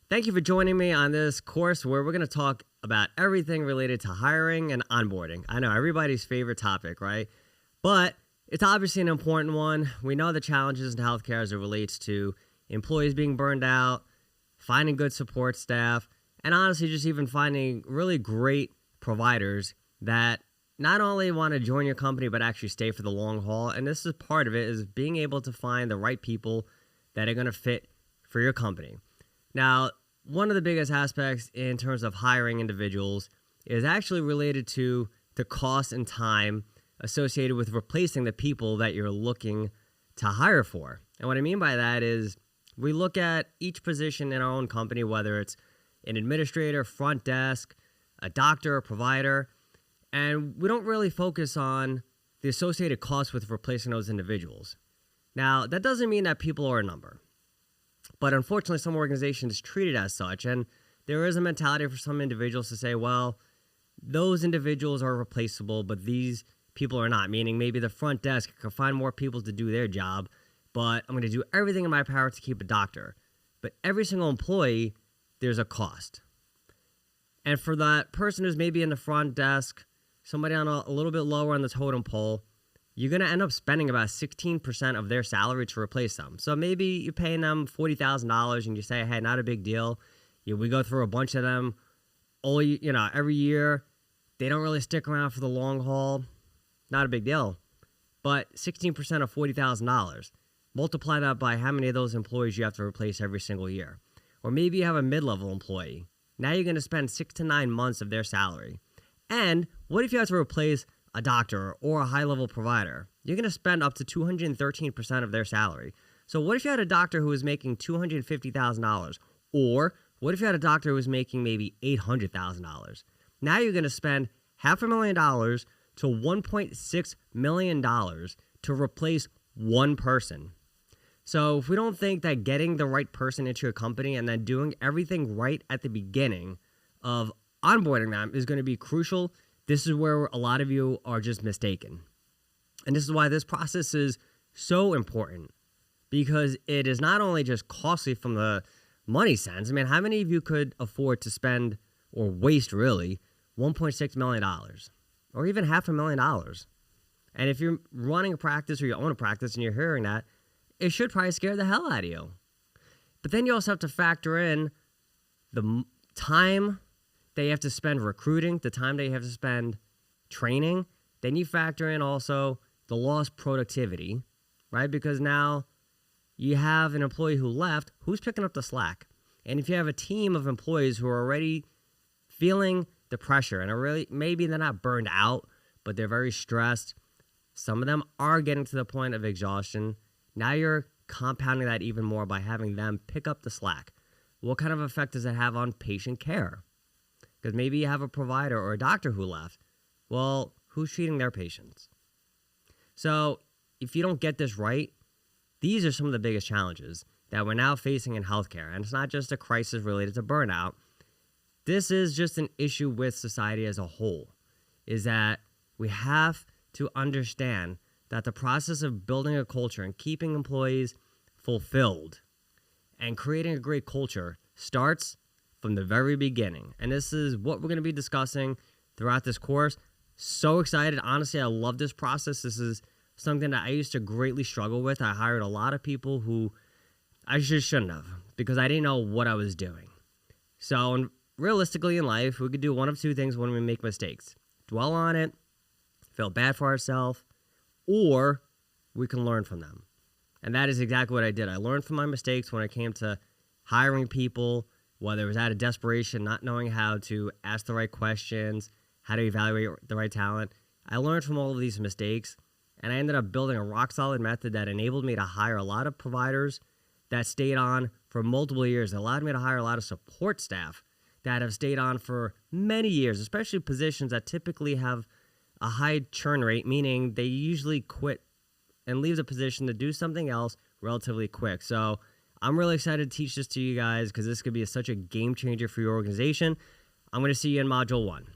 Thank you for joining me on this course where we're going to talk about everything related to hiring and onboarding. I know everybody's favorite topic, right? But it's obviously an important one. We know the challenges in healthcare as it relates to employees being burned out, finding good support staff, and honestly just even finding really great providers that not only want to join your company but actually stay for the long haul. And this is part of it, is being able to find the right people that are going to fit for your company. Now, one of the biggest aspects in terms of hiring individuals is actually related to the cost and time associated with replacing the people that you're looking to hire for. And what I mean by that is we look at each position in our own company, whether it's an administrator, front desk, a doctor, a provider, and we don't really focus on the associated costs with replacing those individuals. Now, that doesn't mean that people are a number. But unfortunately, some organizations treat it as such, and there is a mentality for some individuals to say, well, those individuals are replaceable, but these people are not, meaning maybe the front desk can find more people to do their job, but I'm going to do everything in my power to keep a doctor. But every single employee, there's a cost. And for that person who's maybe in the front desk, somebody on a little bit lower on the totem pole, you're going to end up spending about 16% of their salary to replace them. So maybe you're paying them $40,000 and you say, hey, not a big deal. We go through a bunch of them every year. They don't really stick around for the long haul. Not a big deal. But 16% of $40,000. Multiply that by how many of those employees you have to replace every single year. Or maybe you have a mid-level employee. Now you're going to spend 6 to 9 months of their salary. And what if you have to replace a doctor or a high-level provider? You're going to spend up to 213% of their salary. So what if you had a doctor who was making $250,000? Or what if you had a doctor who was making maybe $800,000? Now you're going to spend $500,000 to $1.6 million to replace one person. So if we don't think that getting the right person into your company and then doing everything right at the beginning of onboarding them is going to be crucial, this is where a lot of you are just mistaken. And this is why this process is so important, because it is not only just costly from the money sense. I mean, how many of you could afford to spend or waste really $1.6 million or even $500,000? And if you're running a practice or you own a practice and you're hearing that, it should probably scare the hell out of you. But then you also have to factor in the time that you have to spend recruiting, the time that you have to spend training. Then you factor in also the lost productivity, right? Because now you have an employee who left, who's picking up the slack. And if you have a team of employees who are already feeling the pressure and are really, maybe they're not burned out, but they're very stressed. Some of them are getting to the point of exhaustion. Now you're compounding that even more by having them pick up the slack. What kind of effect does it have on patient care? Because maybe you have a provider or a doctor who left. Well, who's treating their patients? So if you don't get this right, these are some of the biggest challenges that we're now facing in healthcare. And it's not just a crisis related to burnout. This is just an issue with society as a whole, is that we have to understand that the process of building a culture and keeping employees fulfilled and creating a great culture starts from the very beginning. And this is what we're going to be discussing throughout this course. So excited. Honestly, I love this process. This is something that I used to greatly struggle with. I hired a lot of people who I just shouldn't have, because I didn't know what I was doing. So realistically in life, we could do one of two things when we make mistakes. Dwell on it, feel bad for ourselves, or we can learn from them. And that is exactly what I did. I learned from my mistakes when it came to hiring people, whether it was out of desperation, not knowing how to ask the right questions, how to evaluate the right talent. I learned from all of these mistakes, and I ended up building a rock-solid method that enabled me to hire a lot of providers that stayed on for multiple years. It allowed me to hire a lot of support staff that have stayed on for many years, especially positions that typically have a high churn rate, meaning they usually quit and leave the position to do something else relatively quick. So I'm really excited to teach this to you guys because this could be such a game changer for your organization. I'm going to see you in Module 1.